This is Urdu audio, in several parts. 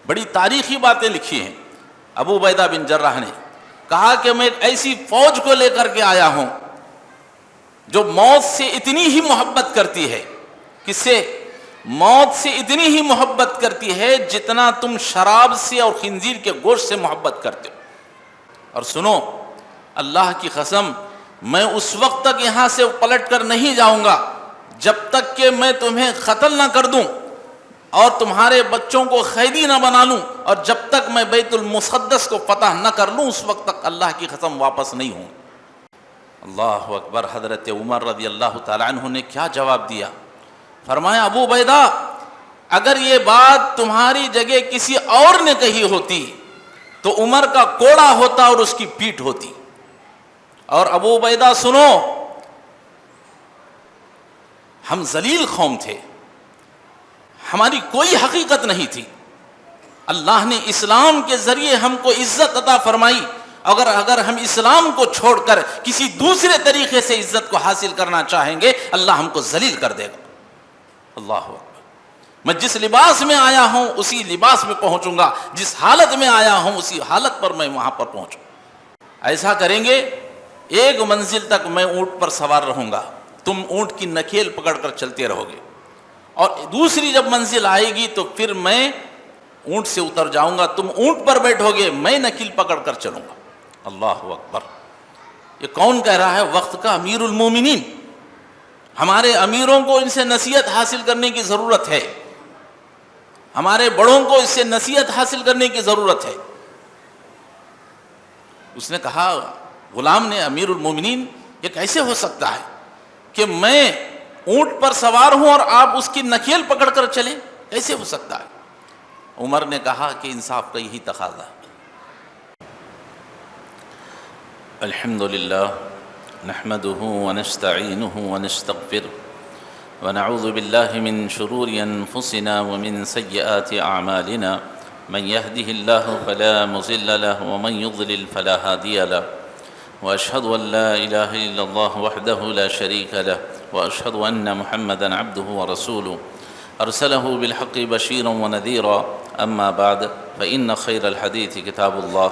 بڑی تاریخی باتیں لکھی ہیں۔ ابو عبیدہ بن جراح نے کہا کہ میں ایک ایسی فوج کو لے کر کے آیا ہوں جو موت سے اتنی ہی محبت کرتی ہے، کس سے؟ موت سے اتنی ہی محبت کرتی ہے جتنا تم شراب سے اور خنزیر کے گوشت سے محبت کرتے ہو۔ اور سنو، اللہ کی قسم، میں اس وقت تک یہاں سے پلٹ کر نہیں جاؤں گا جب تک کہ میں تمہیں قتل نہ کر دوں اور تمہارے بچوں کو قیدی نہ بنا لوں، اور جب تک میں بیت المقدس کو فتح نہ کر لوں اس وقت تک اللہ کی قسم واپس نہیں ہوں۔ اللہ اکبر۔ حضرت عمر رضی اللہ تعالیٰ عنہ نے کیا جواب دیا؟ فرمایا، ابو عبیدہ، اگر یہ بات تمہاری جگہ کسی اور نے کہی ہوتی تو عمر کا کوڑا ہوتا اور اس کی پیٹھ ہوتی۔ اور ابو عبیدہ سنو، ہم ذلیل قوم تھے، ہماری کوئی حقیقت نہیں تھی، اللہ نے اسلام کے ذریعے ہم کو عزت عطا فرمائی، اگر ہم اسلام کو چھوڑ کر کسی دوسرے طریقے سے عزت کو حاصل کرنا چاہیں گے اللہ ہم کو ذلیل کر دے گا۔ اللہ اکبر۔ میں جس لباس میں آیا ہوں اسی لباس میں پہنچوں گا، جس حالت میں آیا ہوں اسی حالت پر میں وہاں پر پہنچوں۔ ایسا کریں گے، ایک منزل تک میں اونٹ پر سوار رہوں گا، تم اونٹ کی نکیل پکڑ کر چلتے رہو گے، اور دوسری جب منزل آئے گی تو پھر میں اونٹ سے اتر جاؤں گا، تم اونٹ پر بیٹھو گے، میں نکیل پکڑ کر چلوں گا۔ اللہ اکبر۔ یہ کون کہہ رہا ہے؟ وقت کا امیر المومنین۔ ہمارے امیروں کو ان سے نصیحت حاصل کرنے کی ضرورت ہے، ہمارے بڑوں کو اس سے نصیحت حاصل کرنے کی ضرورت ہے۔ اس نے کہا، غلام نے، امیر المومنین، یہ کیسے ہو سکتا ہے کہ میں اونٹ پر سوار ہوں اور آپ اس کی نکیل پکڑ کر چلیں؟ کیسے ہو سکتا ہے؟ عمر نے کہا کہ انصاف کا یہی تقاضا۔ الحمدللہ نحمده ونستعینه ونستغفر ونعوذ باللہ من شرور انفسنا ومن سیئات اعمالنا من يهده الله فلا مضل له ومن يضلل فلا هادي له واشهد ان لا اله الا الله وحده لا شريك له واشهد ان محمدا عبده ورسوله ارسله بالحق بشيرا ونذيرا اما بعد فان خير الحديث كتاب الله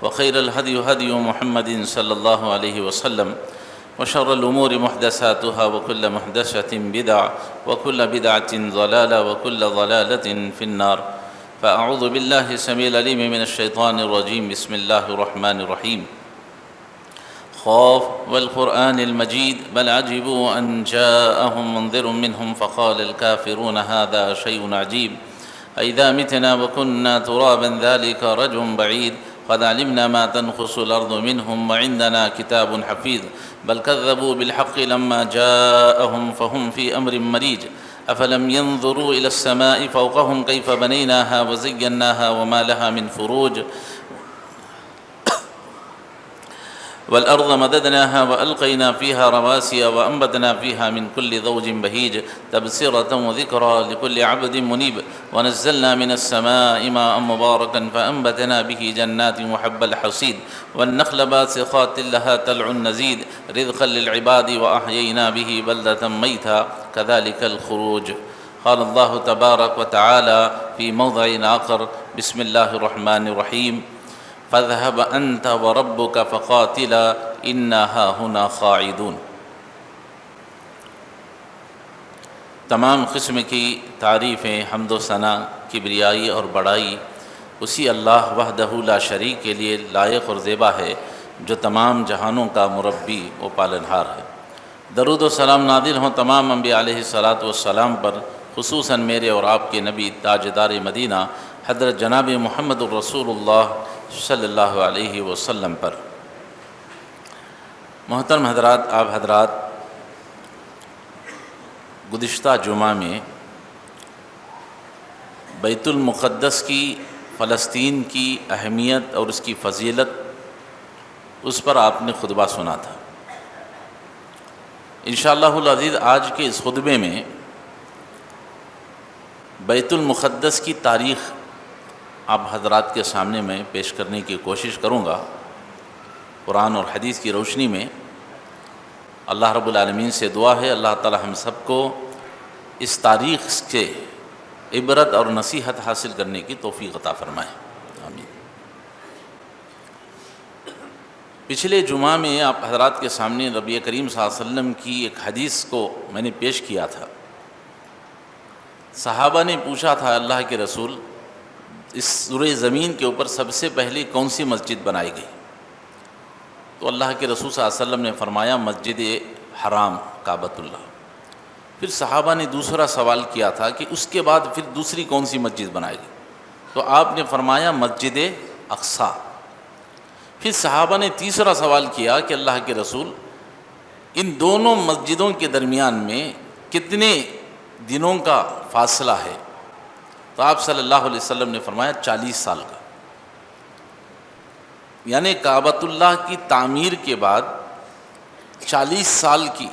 وخير الهدي هدي محمد صلى الله عليه وسلم وشر الأمور محدثاتها وكل محدثة بدعة وكل بدعة ضلالة وكل ضلالة في النار فأعوذ بالله السميع العليم من الشيطان الرجيم بسم الله الرحمن الرحيم خاف والقرآن المجيد بل عجبوا أن جاءهم منذر منهم فقال الكافرون هذا شيء عجيب أئذا متنا وكنا ترابا ذلك رجع بعيد قد علمنا ما تنقص الأرض منهم وعندنا كتاب حفيظ بل كذبوا بالحق لما جاءهم فهم في أمر مريج أفلم ينظروا إلى السماء فوقهم كيف بنيناها وزيناها وما لها من فروج والأرض مددناها وألقينا فيها رواسي وأنبتنا فيها من كل زوج بهيج تبصرة وذكرى لكل عبد منيب ونزلنا من السماء ماء مباركا فأنبتنا به جنات وحب الحصيد والنخل باسقات لها طلع نزيد رزقا للعباد وأحيينا به بلدة ميتا كذلك الخروج قال الله تبارك وتعالى في موضع آخر بسم الله الرحمن الرحيم فاذهب أنت وربك فقاتلا إنا هاهنا قاعدون۔ تمام قسم کی تعریفیں، حمد و ثنا، کبریائی اور بڑائی اسی اللہ وحدہ لا شریک کے لیے لائق اور زیبا ہے جو تمام جہانوں کا مربی و پالنہار ہے۔ درود و سلام نازل ہوں تمام انبیاء علیہ الصلاۃ والسلام پر، خصوصاً میرے اور آپ کے نبی تاجدار مدینہ حضرت جناب محمد الرسول اللہ صلی اللہ علیہ وسلم پر۔ محترم حضرات، آپ حضرات گزشتہ جمعہ میں بیت المقدس کی، فلسطین کی اہمیت اور اس کی فضیلت، اس پر آپ نے خطبہ سنا تھا۔ انشاءاللہ العزیز آج کے اس خطبے میں بیت المقدس کی تاریخ آپ حضرات کے سامنے میں پیش کرنے کی کوشش کروں گا، قرآن اور حدیث کی روشنی میں۔ اللہ رب العالمین سے دعا ہے اللہ تعالی ہم سب کو اس تاریخ کے عبرت اور نصیحت حاصل کرنے کی توفیق عطا فرمائے، آمین۔ پچھلے جمعہ میں آپ حضرات کے سامنے نبی کریم صلی اللہ علیہ وسلم کی ایک حدیث کو میں نے پیش کیا تھا۔ صحابہ نے پوچھا تھا اللہ کے رسول، اس سورہ زمین کے اوپر سب سے پہلے کون سی مسجد بنائی گئی؟ تو اللہ کے رسول صلی اللہ علیہ وسلم نے فرمایا مسجد حرام کعبۃ اللہ۔ پھر صحابہ نے دوسرا سوال کیا تھا کہ اس کے بعد پھر دوسری کون سی مسجد بنائے گی؟ تو آپ نے فرمایا مسجد اقصی۔ پھر صحابہ نے تیسرا سوال کیا کہ اللہ کے رسول ان دونوں مسجدوں کے درمیان میں کتنے دنوں کا فاصلہ ہے؟ تو آپ صلی اللہ علیہ وسلم نے فرمایا 40 سال کا، یعنی کعبۃ اللہ کی تعمیر کے بعد 40 سال کی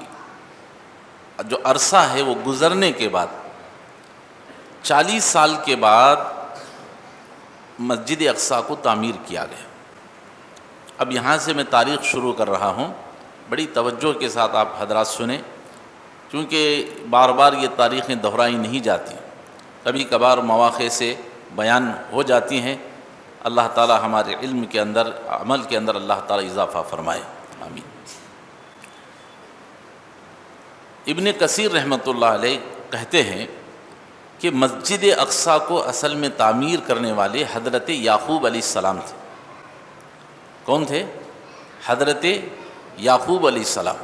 جو عرصہ ہے وہ گزرنے کے بعد 40 سال کے بعد مسجد اقصی کو تعمیر کیا گیا۔ اب یہاں سے میں تاریخ شروع کر رہا ہوں، بڑی توجہ کے ساتھ آپ حضرات سنیں، کیونکہ بار بار یہ تاریخیں دہرائی نہیں جاتی، کبھی کبھار مواقع سے بیان ہو جاتی ہیں۔ اللہ تعالی ہمارے علم کے اندر، عمل کے اندر اللہ تعالی اضافہ فرمائے، آمین۔ ابن کثیر رحمۃ اللہ علیہ کہتے ہیں کہ مسجد اقصی کو اصل میں تعمیر کرنے والے حضرت یعقوب علیہ السلام تھے۔ کون تھے؟ حضرت یعقوب علیہ السلام۔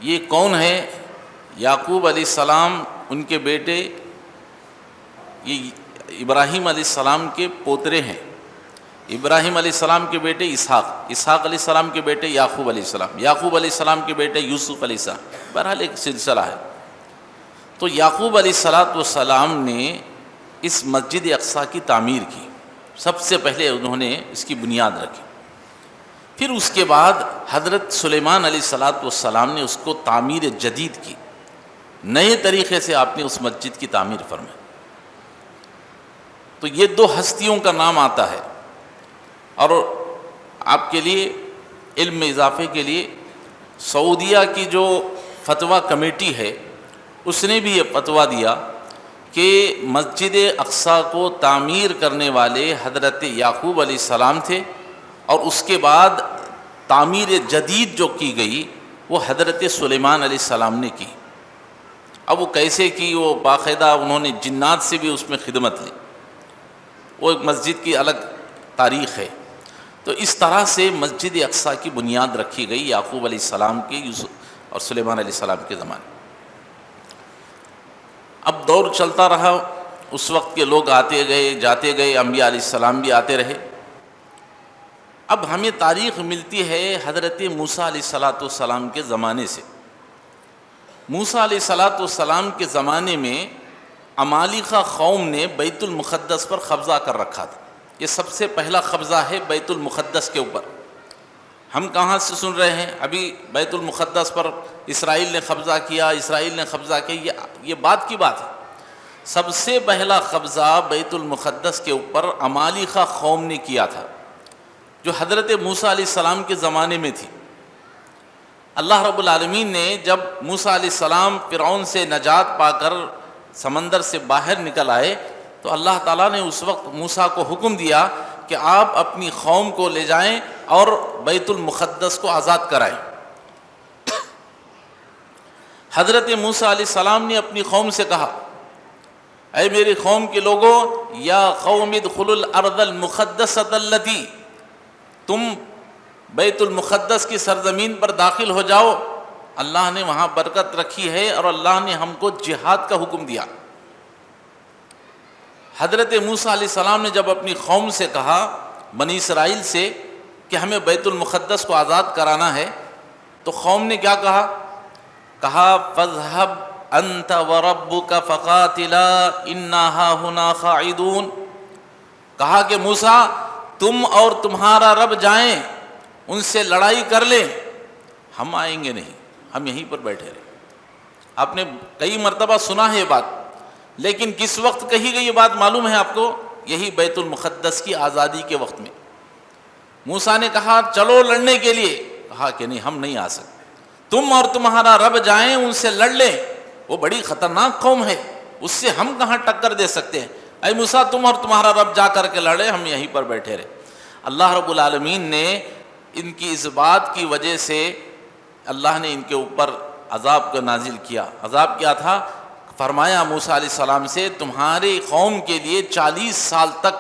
یہ کون ہے؟ یعقوب علیہ السلام ان کے بیٹے، یہ ابراہیم علیہ السلام کے پوترے ہیں۔ ابراہیم علیہ السلام کے بیٹے اسحاق علیہ السلام کے بیٹے یعقوب علیہ السلام، یعقوب علیہ السلام کے بیٹے یوسف علیہ السلام، بہرحال ایک سلسلہ ہے۔ تو یعقوب علیہ السلام نے اس مسجد اقصی کی تعمیر کی، سب سے پہلے انہوں نے اس کی بنیاد رکھی۔ پھر اس کے بعد حضرت سلیمان علیہ السلام نے اس کو تعمیر جدید کی، نئے طریقے سے آپ نے اس مسجد کی تعمیر فرمائی۔ تو یہ دو ہستیوں کا نام آتا ہے، اور آپ کے لیے علم میں اضافے کے لیے سعودیہ کی جو فتویٰ کمیٹی ہے اس نے بھی یہ فتویٰ دیا کہ مسجد اقصی کو تعمیر کرنے والے حضرت یعقوب علیہ السلام تھے، اور اس کے بعد تعمیر جدید جو کی گئی وہ حضرت سلیمان علیہ السلام نے کی۔ اب وہ کیسے کی، وہ باقاعدہ انہوں نے جنات سے بھی اس میں خدمت لی، وہ ایک مسجد کی الگ تاریخ ہے۔ تو اس طرح سے مسجد اقصی کی بنیاد رکھی گئی یعقوب علیہ السلام کے اور سلیمان علیہ السلام کے زمانے۔ اب دور چلتا رہا، اس وقت کے لوگ آتے گئے جاتے گئے، انبیاء علیہ السلام بھی آتے رہے۔ اب ہمیں تاریخ ملتی ہے حضرت موسیٰ علیہ السلام کے زمانے سے۔ موسیٰ علیہ السلام کے زمانے میں عمالقہ قوم نے بیت المقدس پر قبضہ کر رکھا تھا۔ یہ سب سے پہلا قبضہ ہے بیت المقدس کے اوپر۔ ہم کہاں سے سن رہے ہیں؟ ابھی بیت المقدس پر اسرائیل نے قبضہ کیا، اسرائیل نے قبضہ کیا، یہ بات کی بات ہے۔ سب سے پہلا قبضہ بیت المقدس کے اوپر عمالقہ قوم نے کیا تھا، جو حضرت موسیٰ علیہ السلام کے زمانے میں تھی۔ اللہ رب العالمین نے جب موسیٰ علیہ السلام فرعون سے نجات پا کر سمندر سے باہر نکل آئے تو اللہ تعالیٰ نے اس وقت موسیٰ کو حکم دیا کہ آپ اپنی قوم کو لے جائیں اور بیت المقدس کو آزاد کرائیں۔ حضرت موسیٰ علیہ السلام نے اپنی قوم سے کہا، اے میری قوم کے لوگوں، یا قوم ادخلوا الارض المقدسۃ التی، تم بیت المقدس کی سرزمین پر داخل ہو جاؤ، اللہ نے وہاں برکت رکھی ہے اور اللہ نے ہم کو جہاد کا حکم دیا۔ حضرت موسیٰ علیہ السلام نے جب اپنی قوم سے کہا، بنی اسرائیل سے، کہ ہمیں بیت المقدس کو آزاد کرانا ہے، تو قوم نے کیا کہا؟ فَاذْهَبْ أَنْتَ وَرَبُّكَ فَقَاتِلَا إِنَّا هَاهُنَا قَاعِدُونَ، کہا کہ موسیٰ تم اور تمہارا رب جائیں، ان سے لڑائی کر لیں، ہم آئیں گے نہیں، ہم یہیں پر بیٹھے رہیں۔ آپ نے کئی مرتبہ سنا ہے یہ بات، لیکن کس وقت کہی گئی یہ بات معلوم ہے آپ کو؟ یہی بیت المقدس کی آزادی کے وقت میں۔ موسیٰ نے کہا چلو لڑنے کے لیے، کہا کہ نہیں، ہم نہیں آ سکتے، تم اور تمہارا رب جائیں ان سے لڑ لیں، وہ بڑی خطرناک قوم ہے، اس سے ہم کہاں ٹکر دے سکتے ہیں؟ اے موسیٰ تم اور تمہارا رب جا کر کے لڑے، ہم یہیں پر بیٹھے رہے۔ اللہ رب العالمین نے ان کی اس بات کی وجہ سے اللہ نے ان کے اوپر عذاب کو نازل کیا۔ عذاب کیا تھا؟ فرمایا موسیٰ علیہ السلام سے تمہاری قوم کے لیے 40 سال تک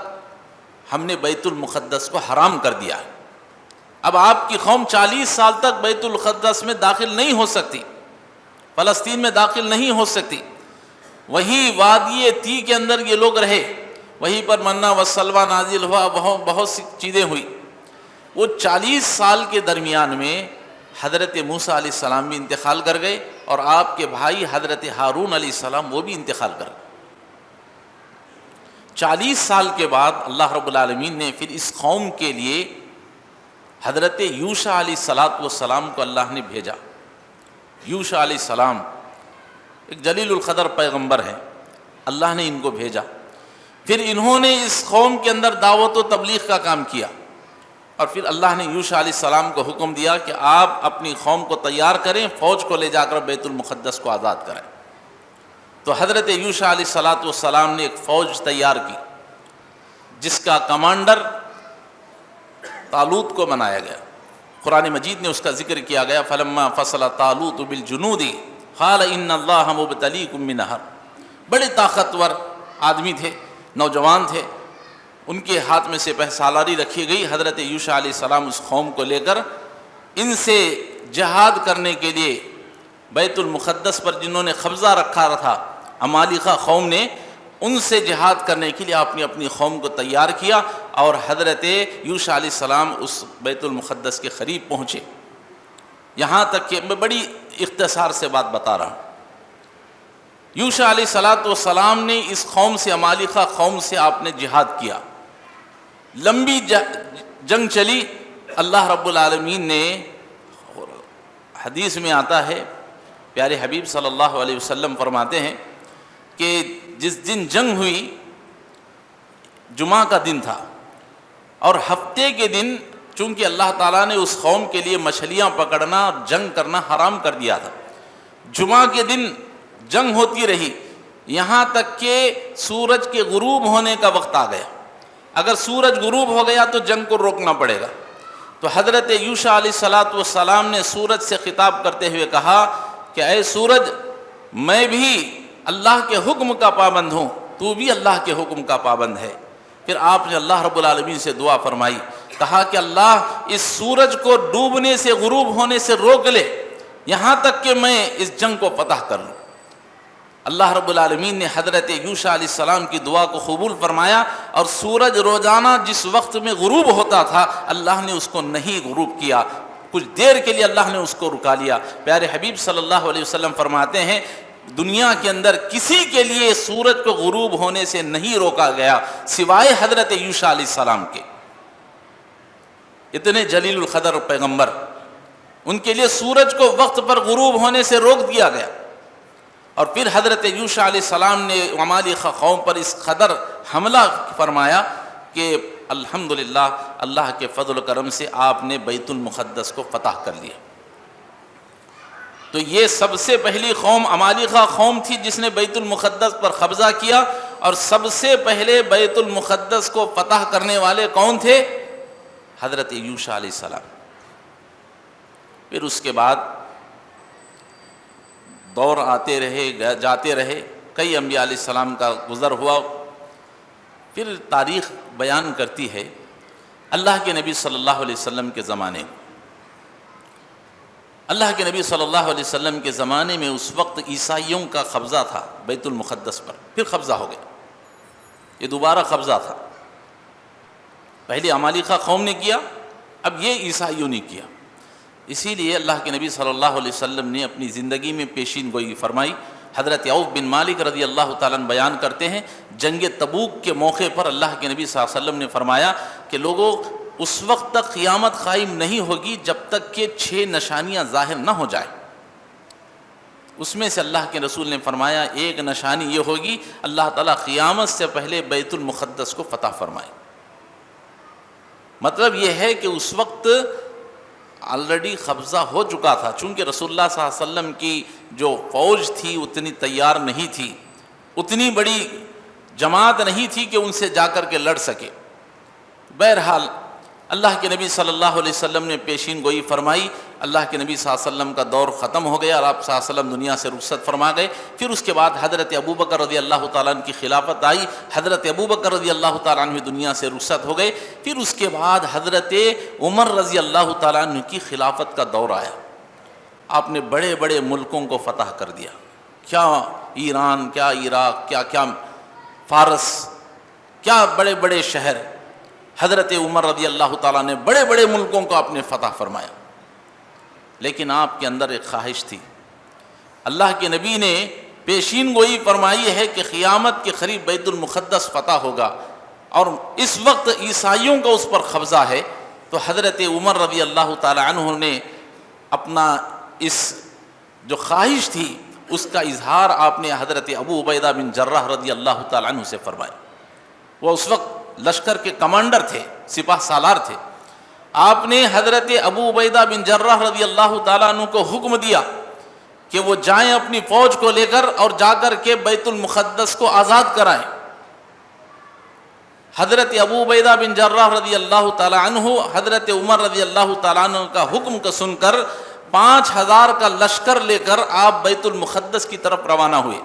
ہم نے بیت المقدس کو حرام کر دیا ہے۔ اب آپ کی قوم 40 سال تک بیت المقدس میں داخل نہیں ہو سکتی، فلسطین میں داخل نہیں ہو سکتی۔ وہی وادی تی کے اندر یہ لوگ رہے، وہیں پر منہ و سلویٰ نازل ہوا، بہت سی چیزیں ہوئی۔ وہ 40 سال کے درمیان میں حضرت موسیٰ علیہ السلام بھی انتقال کر گئے، اور آپ کے بھائی حضرت ہارون علیہ السلام وہ بھی انتقال کر گئے۔ 40 سال کے بعد اللہ رب العالمین نے پھر اس قوم کے لیے حضرت یوشع علیہ السلام کو اللہ نے بھیجا۔ یوشع علیہ السلام ایک جلیل القدر پیغمبر ہیں، اللہ نے ان کو بھیجا۔ پھر انہوں نے اس قوم کے اندر دعوت و تبلیغ کا کام کیا، اور پھر اللہ نے یوشع علیہ السلام کو حکم دیا کہ آپ اپنی قوم کو تیار کریں، فوج کو لے جا کر بیت المقدس کو آزاد کریں۔ تو حضرت یوشع علیہ السلام نے ایک فوج تیار کی جس کا کمانڈر طالوت کو بنایا گیا۔ قرآن مجید نے اس کا ذکر کیا گیا، فلما فصل طالوت بالجنود قال ان اللہ مبتلیکم بنہر۔ بڑے طاقتور آدمی تھے، نوجوان تھے، ان کے ہاتھ میں سپہ سالاری رکھی گئی۔ حضرت یوشع علیہ السلام اس قوم کو لے کر ان سے جہاد کرنے کے لیے بیت المقدس پر جنہوں نے قبضہ رکھا تھا، عمالقہ قوم نے، ان سے جہاد کرنے کے لیے آپ نے اپنی قوم کو تیار کیا، اور حضرت یوشع علیہ السلام اس بیت المقدس کے قریب پہنچے۔ یہاں تک کہ میں بڑی اختصار سے بات بتا رہا ہوں، یوشع علیہ السلام نے اس قوم سے، عمالقہ قوم سے آپ نے جہاد کیا، لمبی جنگ چلی۔ اللہ رب العالمین نے، حدیث میں آتا ہے، پیارے حبیب صلی اللہ علیہ وسلم فرماتے ہیں کہ جس دن جنگ ہوئی جمعہ کا دن تھا، اور ہفتے کے دن چونکہ اللہ تعالیٰ نے اس قوم کے لیے مچھلیاں پکڑنا اور جنگ کرنا حرام کر دیا تھا، جمعہ کے دن جنگ ہوتی رہی یہاں تک کہ سورج کے غروب ہونے کا وقت آ گیا۔ اگر سورج غروب ہو گیا تو جنگ کو روکنا پڑے گا۔ تو حضرت یوشع علیہ السلام نے سورج سے خطاب کرتے ہوئے کہا کہ اے سورج، میں بھی اللہ کے حکم کا پابند ہوں، تو بھی اللہ کے حکم کا پابند ہے۔ پھر آپ نے اللہ رب العالمین سے دعا فرمائی، کہا کہ اللہ اس سورج کو ڈوبنے سے، غروب ہونے سے روک لے، یہاں تک کہ میں اس جنگ کو فتح کر لوں۔ اللہ رب العالمین نے حضرت یوشع علیہ السلام کی دعا کو قبول فرمایا، اور سورج روزانہ جس وقت میں غروب ہوتا تھا اللہ نے اس کو نہیں غروب کیا، کچھ دیر کے لیے اللہ نے اس کو رکا لیا۔ پیارے حبیب صلی اللہ علیہ وسلم فرماتے ہیں دنیا کے اندر کسی کے لیے سورج کو غروب ہونے سے نہیں روکا گیا سوائے حضرت یوشع علیہ السلام کے۔ اتنے جلیل القدر پیغمبر، ان کے لیے سورج کو وقت پر غروب ہونے سے روک دیا گیا۔ اور پھر حضرت یوشع علیہ السلام نے عمالقہ قوم پر اس قدر حملہ فرمایا کہ الحمدللہ اللہ کے فضل و کرم سے آپ نے بیت المقدس کو فتح کر لیا۔ تو یہ سب سے پہلی قوم عمالقہ قوم تھی جس نے بیت المقدس پر قبضہ کیا، اور سب سے پہلے بیت المقدس کو فتح کرنے والے کون تھے؟ حضرت یوشع علیہ السلام۔ پھر اس کے بعد دور آتے رہے، جاتے رہے، کئی انبیاء علیہ السلام کا گزر ہوا۔ پھر تاریخ بیان کرتی ہے اللہ کے نبی صلی اللہ علیہ وسلم کے زمانے میں، اللہ کے نبی صلی اللہ علیہ وسلم کے زمانے میں اس وقت عیسائیوں کا قبضہ تھا بیت المقدس پر، پھر قبضہ ہو گیا، یہ دوبارہ قبضہ تھا۔ پہلے عمالقہ قوم نے کیا، اب یہ عیسائیوں نے کیا۔ اسی لیے اللہ کے نبی صلی اللہ علیہ وسلم نے اپنی زندگی میں پیشین گوئی فرمائی۔ حضرت عوف بن مالک رضی اللہ تعالیٰ عنہ بیان کرتے ہیں جنگ تبوک کے موقع پر اللہ کے نبی صلی اللہ علیہ وسلم نے فرمایا کہ لوگوں اس وقت تک قیامت قائم نہیں ہوگی جب تک کہ 6 نشانیاں ظاہر نہ ہو جائیں۔ اس میں سے اللہ کے رسول نے فرمایا ایک نشانی یہ ہوگی اللہ تعالیٰ قیامت سے پہلے بیت المقدس کو فتح فرمائے۔ مطلب یہ ہے کہ اس وقت آلریڈی قبضہ ہو چکا تھا، چونکہ رسول اللہ صلی اللہ علیہ وسلم کی جو فوج تھی اتنی تیار نہیں تھی، اتنی بڑی جماعت نہیں تھی کہ ان سے جا کر کے لڑ سکے۔ بہرحال اللہ کے نبی صلی اللہ علیہ وسلم نے پیشین گوئی فرمائی، اللہ کے نبی صلی اللہ علیہ وسلم کا دور ختم ہو گیا اور آپ صلی اللہ علیہ وسلم دنیا سے رخصت فرما گئے۔ پھر اس کے بعد حضرت ابوبکر رضی اللہ تعالیٰ عنہ کی خلافت آئی، حضرت ابوبکر رضی اللہ تعالیٰ عنہ دنیا سے رخصت ہو گئے۔ پھر اس کے بعد حضرت عمر رضی اللہ تعالیٰ عنہ کی خلافت کا دور آیا۔ آپ نے بڑے بڑے ملکوں کو فتح کر دیا، کیا ایران، کیا عراق، کیا فارس، کیا بڑے بڑے شہر۔ حضرت عمر رضی اللہ تعالیٰ نے بڑے بڑے ملکوں کو آپ نے فتح فرمایا، لیکن آپ کے اندر ایک خواہش تھی۔ اللہ کے نبی نے پیشین گوئی فرمائی ہے کہ قیامت کے قریب بیت المقدس فتح ہوگا اور اس وقت عیسائیوں کا اس پر قبضہ ہے، تو حضرت عمر رضی اللہ تعالیٰ عنہ نے اپنا اس جو خواہش تھی اس کا اظہار آپ نے حضرت ابو عبیدہ بن جراح رضی اللہ تعالیٰ عنہ سے فرمایا۔ وہ اس وقت لشکر کے کمانڈر تھے، سپاہ سالار تھے۔ آپ نے حضرت ابو عبیدہ بن جراح رضی اللہ تعالیٰ عنہ کو حکم دیا کہ وہ جائیں اپنی فوج کو لے کر اور جا کر کے بیت المقدس کو آزاد کرائیں۔ حضرت ابو عبیدہ بن جراح رضی اللہ تعالیٰ عنہ حضرت عمر رضی اللہ تعالیٰ عنہ کا حکم کو سن کر 5000 کا لشکر لے کر آپ بیت المقدس کی طرف روانہ ہوئے۔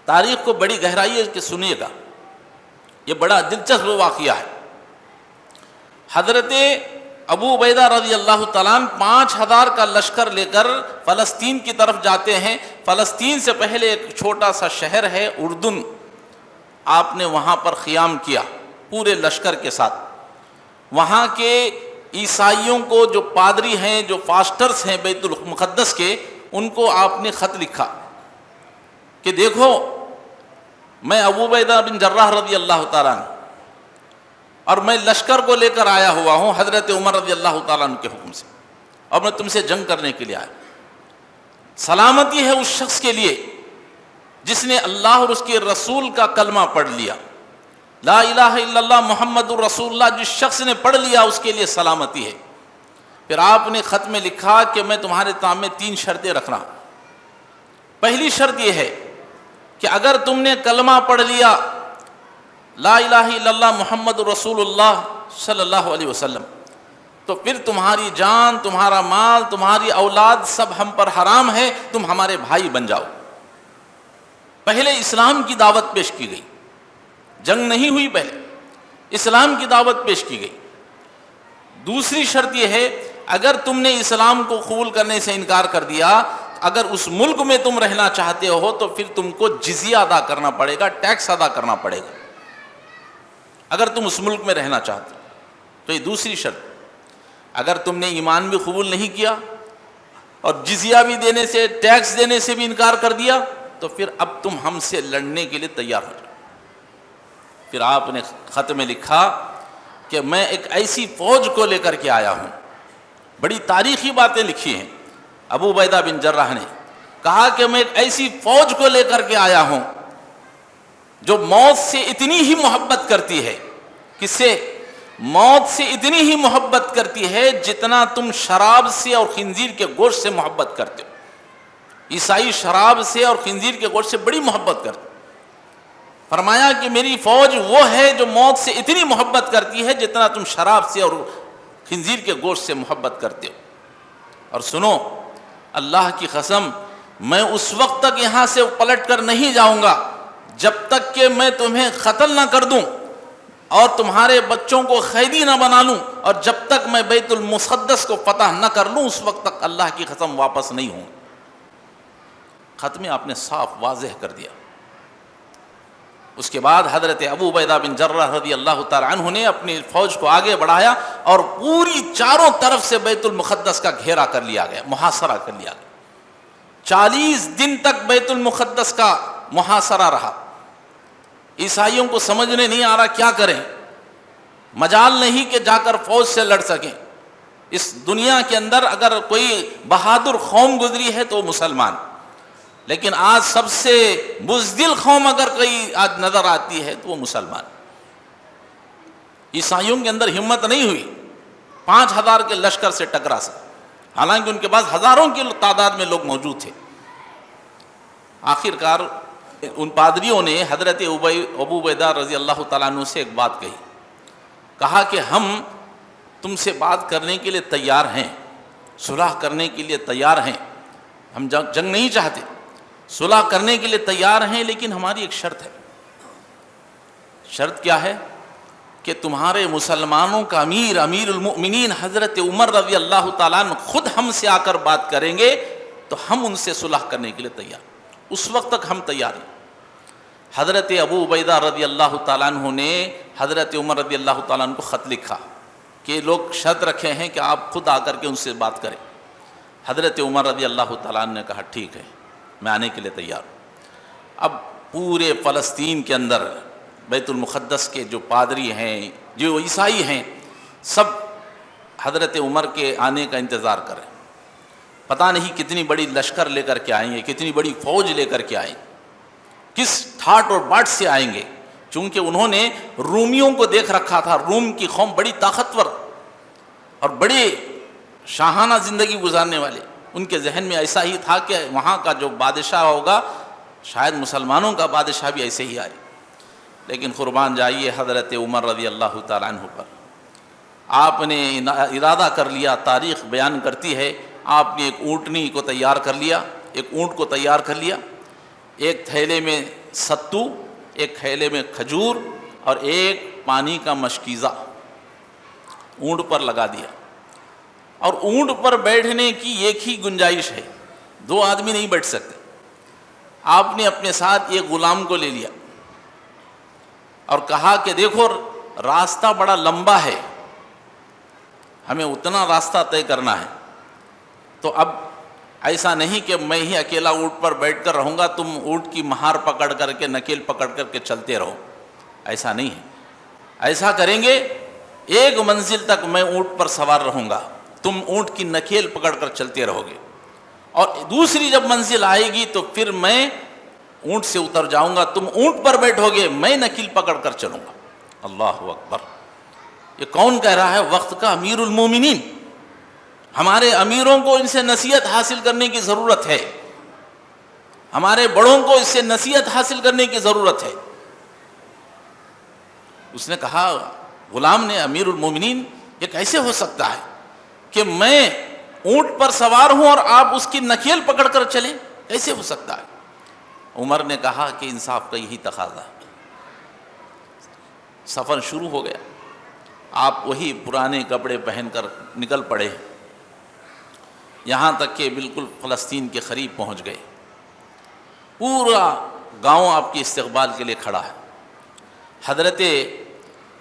تاریخ کو بڑی گہرائی ہے کہ سنیے گا، یہ بڑا دلچسپ واقعہ ہے۔ حضرت ابو عبیدہ رضی اللہ تعالیٰ عنہ 5000 کا لشکر لے کر فلسطین کی طرف جاتے ہیں۔ فلسطین سے پہلے ایک چھوٹا سا شہر ہے اردن، آپ نے وہاں پر قیام کیا پورے لشکر کے ساتھ۔ وہاں کے عیسائیوں کو جو پادری ہیں، جو فاسٹرز ہیں بیت المقدس کے، ان کو آپ نے خط لکھا کہ دیکھو میں ابو عبیدہ بن جراح رضی اللہ تعالیٰ عنہ اور میں لشکر کو لے کر آیا ہوا ہوں حضرت عمر رضی اللہ تعالیٰ عنہ کے حکم سے، اور میں تم سے جنگ کرنے کے لیے آیا۔ سلامتی ہے اس شخص کے لیے جس نے اللہ اور اس کے رسول کا کلمہ پڑھ لیا، لا الہ الا اللہ محمد الرسول اللہ، جس شخص نے پڑھ لیا اس کے لیے سلامتی ہے۔ پھر آپ نے خط میں لکھا کہ میں تمہارے سامنے 3 شرطیں رکھ رہا ہوں۔ پہلی شرط یہ ہے کہ اگر تم نے کلمہ پڑھ لیا لا الہ الا اللہ محمد رسول اللہ صلی اللہ علیہ وسلم، تو پھر تمہاری جان، تمہارا مال، تمہاری اولاد سب ہم پر حرام ہے، تم ہمارے بھائی بن جاؤ۔ پہلے اسلام کی دعوت پیش کی گئی، جنگ نہیں ہوئی، پہلے اسلام کی دعوت پیش کی گئی۔ دوسری شرط یہ ہے اگر تم نے اسلام کو قبول کرنے سے انکار کر دیا، اگر اس ملک میں تم رہنا چاہتے ہو تو پھر تم کو جزیہ ادا کرنا پڑے گا، ٹیکس ادا کرنا پڑے گا، اگر تم اس ملک میں رہنا چاہتے ہو۔ تو یہ دوسری شرط۔ اگر تم نے ایمان بھی قبول نہیں کیا اور جزیہ بھی دینے سے، ٹیکس دینے سے بھی انکار کر دیا، تو پھر اب تم ہم سے لڑنے کے لیے تیار ہو جاؤ۔ پھر آپ نے خط میں لکھا کہ میں ایک ایسی فوج کو لے کر کے آیا ہوں۔ بڑی تاریخی باتیں لکھی ہیں۔ ابو عبیدہ بن جراح نے کہا کہ میں ایک ایسی فوج کو لے کر کے آیا ہوں جو موت سے اتنی ہی محبت کرتی ہے، کس سے؟ موت سے اتنی ہی محبت کرتی ہے جتنا تم شراب سے اور خنزیر کے گوشت سے محبت کرتے ہو۔ عیسائی شراب سے اور خنزیر کے گوشت سے بڑی محبت کرتے۔ فرمایا کہ میری فوج وہ ہے جو موت سے اتنی محبت کرتی ہے جتنا تم شراب سے اور خنزیر کے گوشت سے محبت کرتے ہو۔ اور سنو، اللہ کی قسم، میں اس وقت تک یہاں سے پلٹ کر نہیں جاؤں گا جب تک کہ میں تمہیں قتل نہ کر دوں اور تمہارے بچوں کو قیدی نہ بنا لوں، اور جب تک میں بیت المقدس کو فتح نہ کر لوں اس وقت تک اللہ کی قسم واپس نہیں ہوں۔ خط میں آپ نے صاف واضح کر دیا۔ اس کے بعد حضرت ابو عبیدہ بن جراح رضی اللہ تعالیٰ عنہ نے اپنی فوج کو آگے بڑھایا اور پوری چاروں طرف سے بیت المقدس کا گھیرا کر لیا گیا، محاصرہ کر لیا گیا۔ 40 دن تک بیت المقدس کا محاصرہ رہا۔ عیسائیوں کو سمجھنے نہیں آ رہا کیا کریں، مجال نہیں کہ جا کر فوج سے لڑ سکیں۔ اس دنیا کے اندر اگر کوئی بہادر قوم گزری ہے تو مسلمان، لیکن آج سب سے بزدل قوم اگر کوئی آج نظر آتی ہے تو وہ مسلمان۔ عیسائیوں کے اندر ہمت نہیں ہوئی 5000 کے لشکر سے ٹکرا سکے، حالانکہ ان کے پاس ہزاروں کی تعداد میں لوگ موجود تھے۔ آخر کار ان پادریوں نے حضرت ابو عبیدہ رضی اللہ تعالیٰ عنہ سے ایک بات کہی، کہا کہ ہم تم سے بات کرنے کے لیے تیار ہیں، صلح کرنے کے لیے تیار ہیں، ہم جنگ نہیں چاہتے، صلح کرنے کے لیے تیار ہیں، لیکن ہماری ایک شرط ہے۔ شرط کیا ہے؟ کہ تمہارے مسلمانوں کا امیر المؤمنین حضرت عمر رضی اللہ تعالیٰ عنہ خود ہم سے آ کر بات کریں گے تو ہم ان سے صلح کرنے کے لیے تیار، اس وقت تک ہم تیار ہیں۔ حضرت ابو عبیدہ رضی اللہ تعالیٰ عنہ نے حضرت عمر رضی اللہ تعالیٰ عنہ کو خط لکھا کہ لوگ شرط رکھے ہیں کہ آپ خود آ کر کے ان سے بات کریں۔ حضرت عمر رضی اللہ تعالیٰ عنہ نے کہا ٹھیک ہے، میں آنے کے لیے تیار ہوں۔ اب پورے فلسطین کے اندر بیت المقدس کے جو پادری ہیں، جو عیسائی ہیں، سب حضرت عمر کے آنے کا انتظار کریں۔ پتہ نہیں کتنی بڑی لشکر لے کر کے آئیں گے، کتنی بڑی فوج لے کر کے آئیں، کس ٹھاٹ اور باٹ سے آئیں گے، چونکہ انہوں نے رومیوں کو دیکھ رکھا تھا۔ روم کی قوم بڑی طاقتور اور بڑے شاہانہ زندگی گزارنے والے، ان کے ذہن میں ایسا ہی تھا کہ وہاں کا جو بادشاہ ہوگا شاید مسلمانوں کا بادشاہ بھی ایسے ہی آئے۔ لیکن قربان جائیے حضرت عمر رضی اللہ تعالیٰ عنہ پر، آپ نے ارادہ کر لیا، تاریخ بیان کرتی ہے، آپ نے ایک اونٹنی کو تیار کر لیا، ایک اونٹ کو تیار کر لیا، ایک تھیلے میں ستو، ایک تھیلے میں کھجور اور ایک پانی کا مشکیزہ اونٹ پر لگا دیا۔ اور اونٹ پر بیٹھنے کی ایک ہی گنجائش ہے، دو آدمی نہیں بیٹھ سکتے۔ آپ نے اپنے ساتھ ایک غلام کو لے لیا اور کہا کہ دیکھو راستہ بڑا لمبا ہے، ہمیں اتنا راستہ طے کرنا ہے، تو اب ایسا نہیں کہ میں ہی اکیلا اونٹ پر بیٹھ کر رہوں گا، تم اونٹ کی مہار پکڑ کر کے، نکیل پکڑ کر کے چلتے رہو، ایسا نہیں ہے۔ ایسا کریں گے ایک منزل تک میں اونٹ پر سوار رہوں گا، تم اونٹ کی نکیل پکڑ کر چلتے رہو گے، اور دوسری جب منزل آئے گی تو پھر میں اونٹ سے اتر جاؤں گا، تم اونٹ پر بیٹھو گے، میں نکیل پکڑ کر چلوں گا۔ اللہ اکبر! یہ کون کہہ رہا ہے؟ وقت کا امیر المومنین۔ ہمارے امیروں کو ان سے نصیحت حاصل کرنے کی ضرورت ہے، ہمارے بڑوں کو اس سے نصیحت حاصل کرنے کی ضرورت ہے۔ اس نے کہا، غلام نے، امیر المومنین یہ کیسے ہو سکتا ہے کہ میں اونٹ پر سوار ہوں اور آپ اس کی نکیل پکڑ کر چلیں؟ کیسے ہو سکتا ہے؟ عمر نے کہا کہ انصاف کا یہی تقاضا ہے۔ سفر شروع ہو گیا، آپ وہی پرانے کپڑے پہن کر نکل پڑے، یہاں تک کہ بالکل فلسطین کے قریب پہنچ گئے۔ پورا گاؤں آپ کے استقبال کے لیے کھڑا ہے۔ حضرت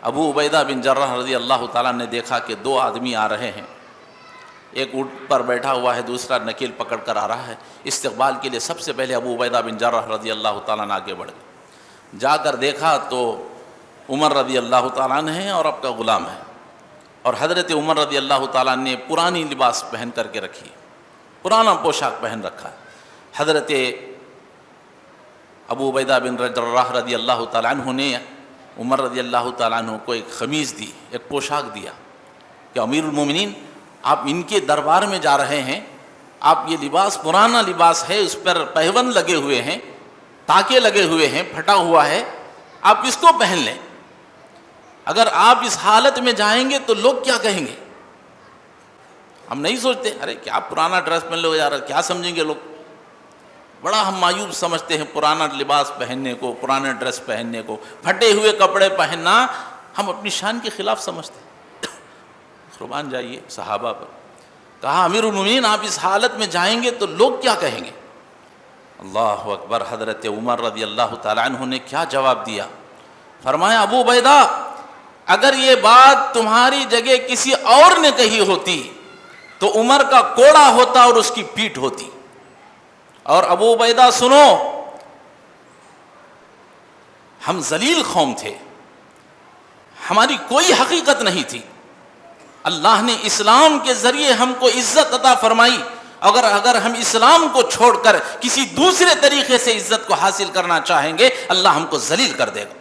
ابو عبیدہ بن جراح رضی اللہ تعالیٰ نے دیکھا کہ دو آدمی آ رہے ہیں، ایک اونٹ پر بیٹھا ہوا ہے، دوسرا نکیل پکڑ کر آ رہا ہے۔ استقبال کے لیے سب سے پہلے ابو عبیدہ بن جراح رضی اللہ تعالیٰ نے آگے بڑھ گئے، جا کر دیکھا تو عمر رضی اللہ تعالیٰ عنہ ہیں اور آپ کا غلام ہے، اور حضرت عمر رضی اللہ تعالیٰ نے پرانی لباس پہن کر کے رکھی، پرانا پوشاک پہن رکھا ہے۔ حضرت ابو عبیدہ بن جراح رضی اللہ تعالیٰ عنہ نے عمر رضی اللہ تعالیٰ عنہ کو ایک قمیض دی، ایک پوشاک دیا کہ امیر المومنین آپ ان کے دربار میں جا رہے ہیں، آپ یہ لباس پرانا لباس ہے، اس پر پہبند لگے ہوئے ہیں، تاکے لگے ہوئے ہیں، پھٹا ہوا ہے، آپ اس کو پہن لیں، اگر آپ اس حالت میں جائیں گے تو لوگ کیا کہیں گے؟ ہم نہیں سوچتے ارے کیا پرانا ڈریس پہن لو یار، کیا سمجھیں گے لوگ؟ بڑا ہم مایوب سمجھتے ہیں پرانا لباس پہننے کو، پرانے ڈریس پہننے کو، پھٹے ہوئے کپڑے پہننا ہم اپنی شان کے خلاف سمجھتے ہیں۔ قربان جائیے صحابہ پر، کہا امیر المومنین آپ اس حالت میں جائیں گے تو لوگ کیا کہیں گے؟ اللہ اکبر! حضرت عمر رضی اللہ تعالیٰ عنہ نے کیا جواب دیا؟ فرمایا ابو عبیدہ اگر یہ بات تمہاری جگہ کسی اور نے کہی ہوتی تو عمر کا کوڑا ہوتا اور اس کی پیٹھ ہوتی، اور ابو عبیدہ سنو، ہم ذلیل قوم تھے، ہماری کوئی حقیقت نہیں تھی، اللہ نے اسلام کے ذریعے ہم کو عزت عطا فرمائی، اگر ہم اسلام کو چھوڑ کر کسی دوسرے طریقے سے عزت کو حاصل کرنا چاہیں گے اللہ ہم کو ذلیل کر دے گا۔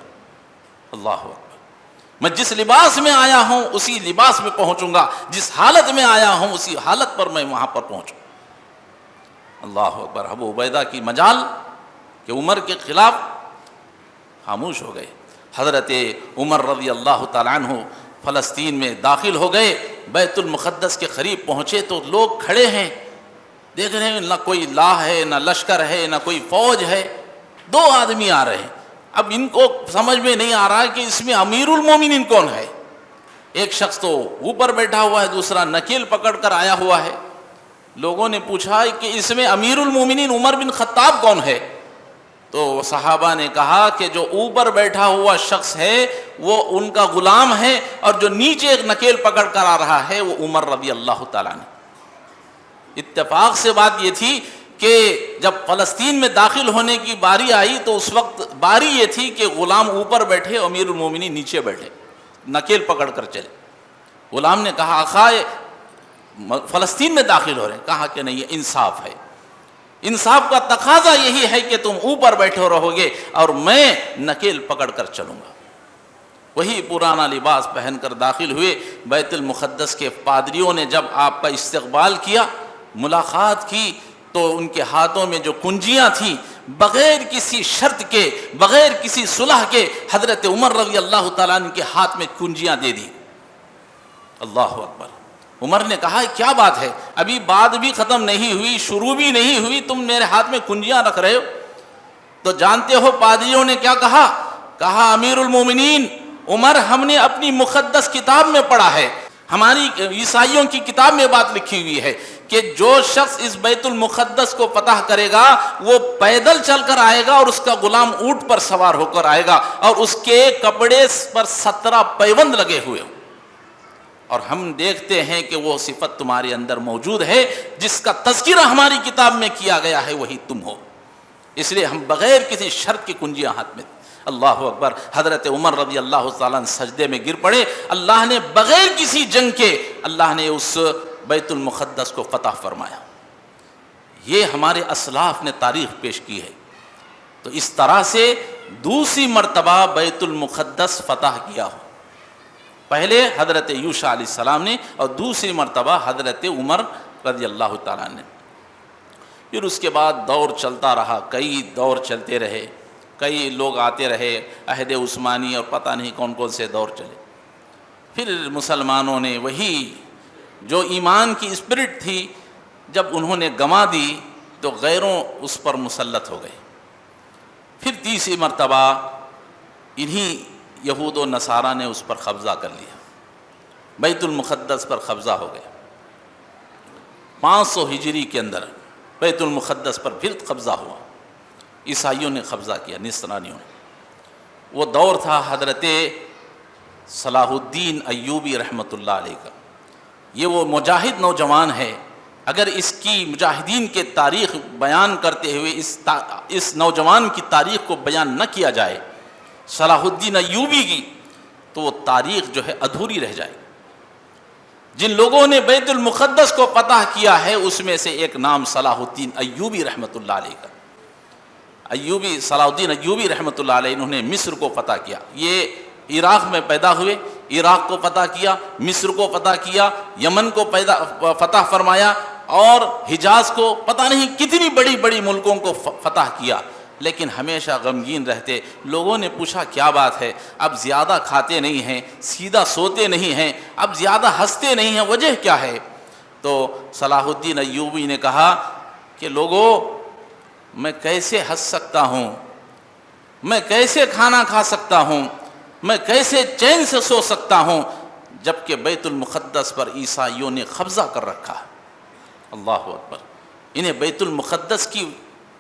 اللہ اکبر! میں جس لباس میں آیا ہوں اسی لباس میں پہنچوں گا، جس حالت میں آیا ہوں اسی حالت پر میں وہاں پر پہنچوں۔ اللہ اکبر! ابو عبیدہ کی مجال کہ عمر کے خلاف خاموش ہو گئے۔ حضرت عمر رضی اللہ تعالیٰ عنہ فلسطین میں داخل ہو گئے، بیت المقدس کے قریب پہنچے تو لوگ کھڑے ہیں، دیکھ رہے ہیں نہ کوئی لاہ ہے، نہ لشکر ہے، نہ کوئی فوج ہے، دو آدمی آ رہے ہیں۔ اب ان کو سمجھ میں نہیں آ رہا کہ اس میں امیر المومنین کون ہے۔ ایک شخص تو اوپر بیٹھا ہوا ہے، دوسرا نکیل پکڑ کر آیا ہوا ہے۔ لوگوں نے پوچھا کہ اس میں امیر المومنین عمر بن خطاب کون ہے؟ تو صحابہ نے کہا کہ جو اوپر بیٹھا ہوا شخص ہے وہ ان کا غلام ہے، اور جو نیچے ایک نکیل پکڑ کر آ رہا ہے وہ عمر رضی اللہ تعالیٰ عنہ۔ اتفاق سے بات یہ تھی کہ جب فلسطین میں داخل ہونے کی باری آئی تو اس وقت باری یہ تھی کہ غلام اوپر بیٹھے، امیر المومنین نیچے بیٹھے، نکیل پکڑ کر چلے۔ غلام نے کہا آقا فلسطین میں داخل ہو رہے ہیں، کہا کہ نہیں، یہ انصاف ہے، انصاف کا تقاضا یہی ہے کہ تم اوپر بیٹھے رہو گے اور میں نکیل پکڑ کر چلوں گا۔ وہی پرانا لباس پہن کر داخل ہوئے۔ بیت المقدس کے پادریوں نے جب آپ کا استقبال کیا، ملاقات کی، تو ان کے ہاتھوں میں جو کنجیاں تھیں، بغیر کسی شرط کے، بغیر کسی صلح کے حضرت عمر رضی اللہ تعالیٰ عنہ کے ہاتھ میں کنجیاں دے دی۔ اللہ اکبر۔ عمر نے کہا کیا بات ہے، ابھی بات بھی ختم نہیں ہوئی، شروع بھی نہیں ہوئی، تم میرے ہاتھ میں کنجیاں رکھ رہے ہو؟ تو جانتے ہو پادریوں نے کیا کہا؟ کہا امیر المومنین عمر، ہم نے اپنی مقدس کتاب میں پڑھا ہے، ہماری عیسائیوں کی کتاب میں بات لکھی ہوئی ہے کہ جو شخص اس بیت المقدس کو فتح کرے گا وہ پیدل چل کر آئے گا، اور اس کا غلام اونٹ پر سوار ہو کر آئے گا، اور اس کے کپڑے پر 17 پیوند لگے ہوئے ہوں، اور ہم دیکھتے ہیں کہ وہ صفت تمہارے اندر موجود ہے، جس کا تذکرہ ہماری کتاب میں کیا گیا ہے وہی تم ہو، اس لیے ہم بغیر کسی شرط کی کنجیاں ہاتھ میں۔ اللہ اکبر۔ حضرت عمر رضی اللہ تعالیٰ عنہ سجدے میں گر پڑے۔ اللہ نے بغیر کسی جنگ کے اللہ نے اس بیت المقدس کو فتح فرمایا۔ یہ ہمارے اسلاف نے تاریخ پیش کی ہے۔ تو اس طرح سے دوسری مرتبہ بیت المقدس فتح کیا ہو، پہلے حضرت یوشع علیہ السلام نے، اور دوسری مرتبہ حضرت عمر رضی اللہ تعالیٰ نے۔ پھر اس کے بعد دور چلتا رہا، کئی دور چلتے رہے، کئی لوگ آتے رہے، عہد عثمانی اور پتہ نہیں کون کون سے دور چلے۔ پھر مسلمانوں نے وہی جو ایمان کی اسپرٹ تھی جب انہوں نے گنوا دی تو غیروں اس پر مسلط ہو گئے۔ پھر تیسری مرتبہ انہی یہود و نصارہ نے اس پر قبضہ کر لیا، بیت المقدس پر قبضہ ہو گیا۔ 500 ہجری کے اندر بیت المقدس پر پھر قبضہ ہوا، عیسائیوں نے قبضہ کیا، نصرانیوں نے۔ وہ دور تھا حضرت صلاح الدین ایوبی رحمۃ اللہ علیہ کا۔ یہ وہ مجاہد نوجوان ہے، اگر اس کی مجاہدین کے تاریخ بیان کرتے ہوئے اس نوجوان کی تاریخ کو بیان نہ کیا جائے، صلاح الدین ایوبی کی، تو وہ تاریخ جو ہے ادھوری رہ جائے۔ جن لوگوں نے بیت المقدس کو فتح کیا ہے اس میں سے ایک نام صلاح الدین ایوبی رحمۃ اللہ علیہ کا۔ ایوبی، صلاح الدین ایوبی رحمۃ اللہ علیہ، انہوں نے مصر کو فتح کیا۔ یہ عراق میں پیدا ہوئے، عراق کو فتح کیا، مصر کو فتح کیا، یمن کو فتح فرمایا، اور حجاز کو، پتہ نہیں کتنی بڑی بڑی ملکوں کو فتح کیا، لیکن ہمیشہ غمگین رہتے۔ لوگوں نے پوچھا کیا بات ہے، اب زیادہ کھاتے نہیں ہیں، سیدھا سوتے نہیں ہیں، اب زیادہ ہنستے نہیں ہیں، وجہ کیا ہے؟ تو صلاح الدین ایوبی نے کہا کہ لوگوں، میں کیسے ہنس سکتا ہوں، میں کیسے کھانا کھا سکتا ہوں، میں کیسے چین سے سو سکتا ہوں، جبکہ بیت المقدس پر عیسائیوں نے قبضہ کر رکھا ہے۔ اللہ اکبر۔ انہیں بیت المقدس کی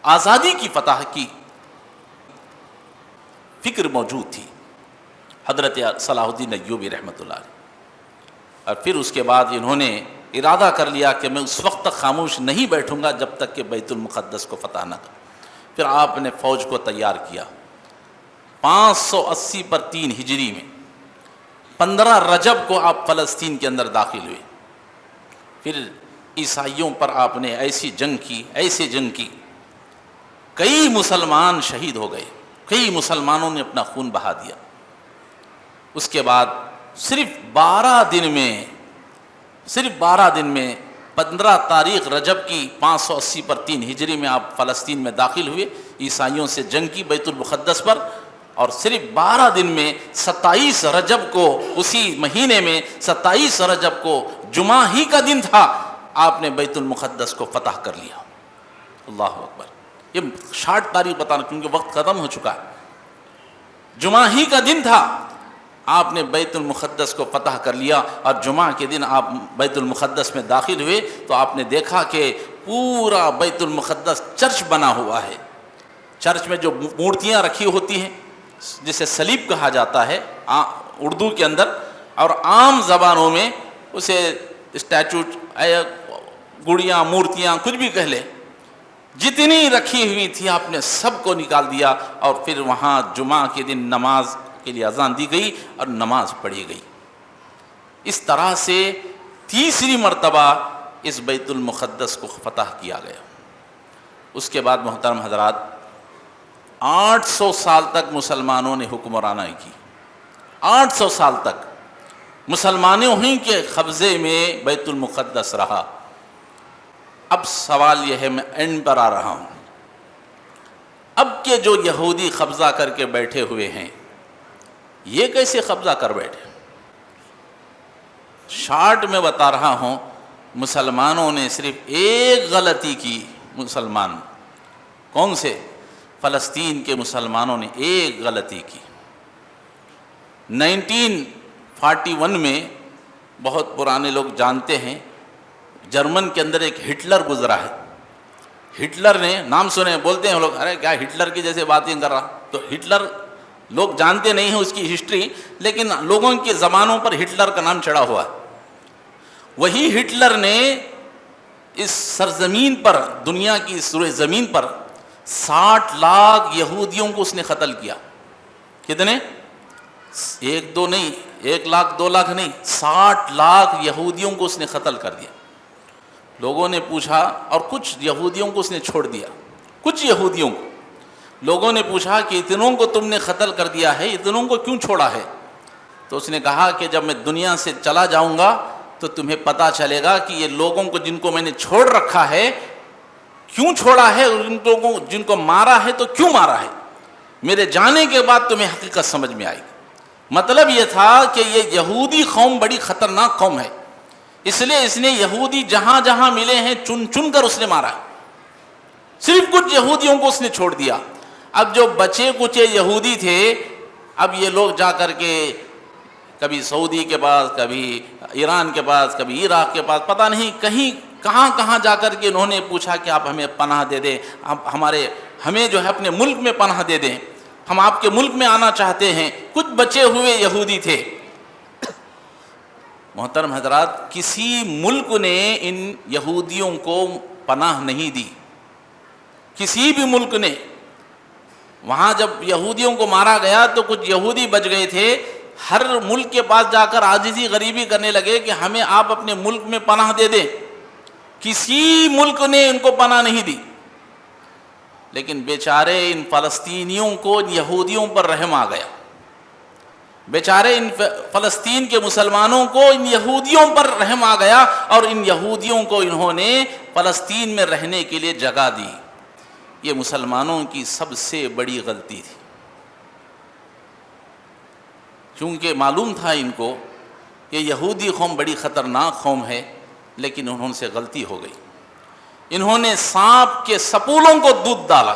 آزادی کی فتح کی فکر موجود تھی حضرت صلاح الدین ایوبی رحمۃ اللہ علیہ۔ اور پھر اس کے بعد انہوں نے ارادہ کر لیا کہ میں اس وقت تک خاموش نہیں بیٹھوں گا جب تک کہ بیت المقدس کو فتح نہ کروں۔ پھر آپ نے فوج کو تیار کیا۔ 580 پر 3 ہجری میں 15 رجب کو آپ فلسطین کے اندر داخل ہوئے۔ پھر عیسائیوں پر آپ نے ایسی جنگ کی، کئی مسلمان شہید ہو گئے، کئی مسلمانوں نے اپنا خون بہا دیا۔ اس کے بعد صرف 12 دن میں 15 تاریخ رجب کی 580 پر 3 ہجری میں آپ فلسطین میں داخل ہوئے، عیسائیوں سے جنگ کی بیت المقدس پر، اور صرف 12 دن میں 27 رجب کو، اسی مہینے میں 27 رجب کو جمعہ ہی کا دن تھا، آپ نے بیت المقدس کو فتح کر لیا۔ اللہ اکبر۔ یہ شارٹ تاریخ بتانا کیونکہ وقت ختم ہو چکا ہے۔ جمعہ ہی کا دن تھا، آپ نے بیت المقدس کو فتح کر لیا، اور جمعہ کے دن آپ بیت المقدس میں داخل ہوئے تو آپ نے دیکھا کہ پورا بیت المقدس چرچ بنا ہوا ہے۔ چرچ میں جو مورتیاں رکھی ہوتی ہیں جسے صلیب کہا جاتا ہے اردو کے اندر، اور عام زبانوں میں اسے اسٹیچو، گڑیاں، مورتیاں، کچھ بھی کہہ لیں، جتنی رکھی ہوئی تھی آپ نے سب کو نکال دیا، اور پھر وہاں جمعہ کے دن نماز کے لیے اذان دی گئی اور نماز پڑھی گئی۔ اس طرح سے تیسری مرتبہ اس بیت المقدس کو فتح کیا گیا۔ اس کے بعد محترم حضرات 800 سال تک مسلمانوں نے حکمرانی کی۔ 800 سال تک مسلمانوں ہی کے قبضے میں بیت المقدس رہا۔ اب سوال یہ ہے، میں اینڈ پر آ رہا ہوں، اب کے جو یہودی قبضہ کر کے بیٹھے ہوئے ہیں، یہ کیسے قبضہ کر بیٹھے؟ شارٹ میں بتا رہا ہوں، مسلمانوں نے صرف ایک غلطی کی۔ مسلمان کون سے؟ فلسطین کے مسلمانوں نے ایک غلطی کی۔ 1941 میں، بہت پرانے لوگ جانتے ہیں، جرمن کے اندر ایک ہٹلر گزرا ہے۔ ہٹلر نے، نام سنے، بولتے ہیں لوگ، ارے کیا ہٹلر کی جیسے باتیں کر رہا، تو ہٹلر لوگ جانتے نہیں ہیں اس کی ہسٹری، لیکن لوگوں کی زبانوں پر ہٹلر کا نام چڑھا ہوا ہے۔ وہی ہٹلر نے اس سرزمین پر، دنیا کی اس زمین پر 60 لاکھ یہودیوں کو اس نے قتل کیا۔ کتنے؟ ایک دو نہیں، 1 لاکھ 2 لاکھ نہیں، 60 لاکھ یہودیوں کو اس نے قتل کر دیا۔ لوگوں نے پوچھا، اور کچھ یہودیوں کو اس نے چھوڑ دیا، کچھ یہودیوں کو۔ لوگوں نے پوچھا کہ اتنوں کو تم نے قتل کر دیا ہے، اتنوں کو کیوں چھوڑا ہے؟ تو اس نے کہا کہ جب میں دنیا سے چلا جاؤں گا تو تمہیں پتہ چلے گا کہ یہ لوگوں کو جن کو میں نے چھوڑ رکھا ہے کیوں چھوڑا ہے، ان لوگوں جن کو مارا ہے تو کیوں مارا ہے۔ میرے جانے کے بعد تمہیں حقیقت سمجھ میں آئے گی۔ مطلب یہ تھا کہ یہ یہودی قوم بڑی خطرناک قوم ہے، اس لیے اس نے یہودی جہاں جہاں ملے ہیں چن چن کر اس نے مارا ہے۔ صرف کچھ یہودیوں کو اس نے چھوڑ دیا۔ اب جو بچے کچھ یہودی تھے، اب یہ لوگ جا کر کے کبھی سعودی کے پاس، کبھی ایران کے پاس، کبھی عراق کے پاس، پتہ نہیں کہیں کہاں کہاں جا کر کے انہوں نے پوچھا کہ آپ ہمیں پناہ دے دیں، ہمیں جو ہے اپنے ملک میں پناہ دے دیں، ہم آپ کے ملک میں آنا چاہتے ہیں۔ کچھ بچے ہوئے یہودی تھے۔ محترم حضرات، کسی ملک نے ان یہودیوں کو پناہ نہیں دی، کسی بھی ملک نے۔ وہاں جب یہودیوں کو مارا گیا تو کچھ یہودی بچ گئے تھے، ہر ملک کے پاس جا کر عاجزی غریبی کرنے لگے کہ ہمیں آپ اپنے ملک میں پناہ دے دیں۔ کسی ملک نے ان کو پناہ نہیں دی، لیکن بیچارے ان فلسطینیوں کو، ان یہودیوں پر رحم آ گیا۔ بیچارے ان فلسطین کے مسلمانوں کو ان یہودیوں پر رحم آ گیا، اور ان یہودیوں کو انہوں نے فلسطین میں رہنے کے لیے جگہ دی۔ یہ مسلمانوں کی سب سے بڑی غلطی تھی، کیونکہ معلوم تھا ان کو کہ یہودی قوم بڑی خطرناک قوم ہے، لیکن انہوں سے غلطی ہو گئی۔ انہوں نے سانپ کے سپولوں کو دودھ ڈالا۔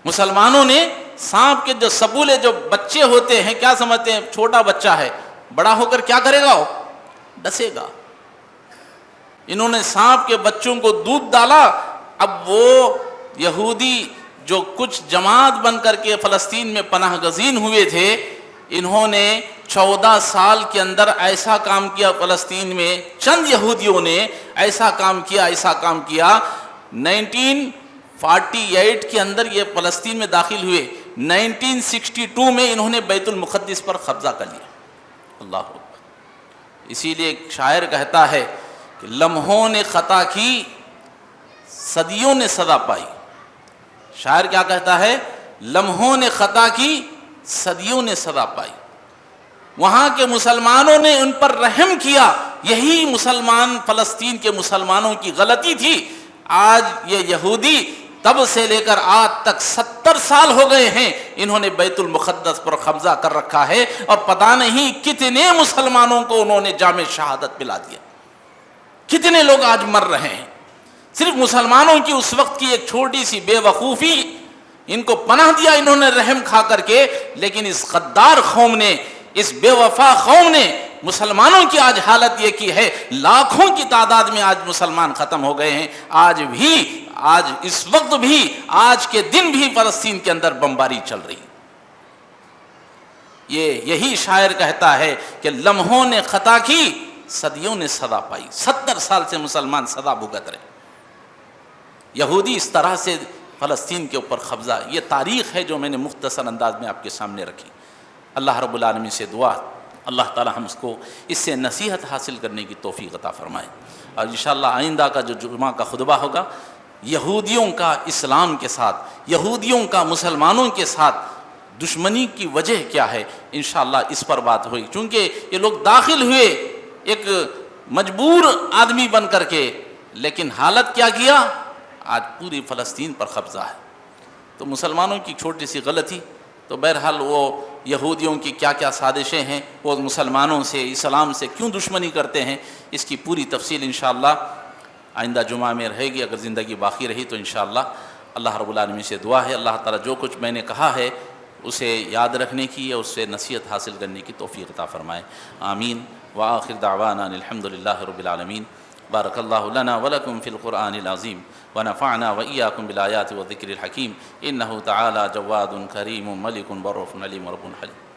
مسلمانوں نے سانپ کے جو سپولے، جو بچے ہوتے ہیں، کیا سمجھتے ہیں چھوٹا بچہ ہے، بڑا ہو کر کیا کرے گا؟ وہ ڈسے گا۔ انہوں نے سانپ کے بچوں کو دودھ ڈالا۔ اب وہ یہودی جو کچھ جماعت بن کر کے فلسطین میں پناہ گزین ہوئے تھے، انہوں نے 14 سال کے اندر ایسا کام کیا، فلسطین میں چند یہودیوں نے ایسا کام کیا 1948 کے اندر یہ فلسطین میں داخل ہوئے، 1962 میں انہوں نے بیت المقدس پر قبضہ کر لیا۔ اللہ اکبر۔ اسی لیے ایک شاعر کہتا ہے کہ لمحوں نے خطا کی، صدیوں نے سزا پائی۔ شاعر کیا کہتا ہے؟ لمحوں نے خطا کی، صدیوں نے سزا پائی۔ وہاں کے مسلمانوں نے ان پر رحم کیا، یہی مسلمان فلسطین کے مسلمانوں کی غلطی تھی۔ آج یہ یہودی تب سے لے کر آج تک 70 سال ہو گئے ہیں، انہوں نے بیت المقدس پر قبضہ کر رکھا ہے، اور پتہ نہیں کتنے مسلمانوں کو انہوں نے جام شہادت پلا دیا، کتنے لوگ آج مر رہے ہیں۔ صرف مسلمانوں کی اس وقت کی ایک چھوٹی سی بے وقوفی، ان کو پناہ دیا انہوں نے رحم کھا کر کے، لیکن اس غدار قوم نے، اس بے وفا قوم نے مسلمانوں کی آج حالت یہ کی ہے، لاکھوں کی تعداد میں آج مسلمان ختم ہو گئے ہیں۔ آج بھی، آج اس وقت بھی، آج کے دن بھی فلسطین کے اندر بمباری چل رہی۔ یہی شاعر کہتا ہے کہ لمحوں نے خطا کی، صدیوں نے سزا پائی۔ 70 سال سے مسلمان سزا بھگت رہے۔ یہودی اس طرح سے فلسطین کے اوپر قبضہ، یہ تاریخ ہے جو میں نے مختصر انداز میں آپ کے سامنے رکھی۔ اللہ رب العالمین سے دعا، اللہ تعالی ہم اس کو اس سے نصیحت حاصل کرنے کی توفیق عطا فرمائے۔ اور انشاءاللہ آئندہ کا جو جمعہ کا خطبہ ہوگا، یہودیوں کا اسلام کے ساتھ، یہودیوں کا مسلمانوں کے ساتھ دشمنی کی وجہ کیا ہے، انشاءاللہ اس پر بات ہوئی، چونکہ یہ لوگ داخل ہوئے ایک مجبور آدمی بن کر کے، لیکن حالت کیا کیا، آج پوری فلسطین پر قبضہ ہے۔ تو مسلمانوں کی چھوٹی سی غلطی، تو بہرحال وہ یہودیوں کی کیا کیا سازشیں ہیں، وہ مسلمانوں سے، اسلام سے کیوں دشمنی کرتے ہیں، اس کی پوری تفصیل انشاءاللہ آئندہ جمعہ میں رہے گی، اگر زندگی باقی رہی تو انشاءاللہ۔ اللہ رب العالمین سے دعا ہے اللہ تعالیٰ جو کچھ میں نے کہا ہے اسے یاد رکھنے کی یا اس سے نصیحت حاصل کرنے کی توفیق عطا فرمائے، آمین۔ وآخر دعوانا الحمدللہ رب العالمین۔ بارک اللہ لنا ولکم فی القرآن العظیم ونفعنا وإياكم بالآيات والذكر الحكيم إنه تعالى جواد كريم ملك بر عليم رب حليم۔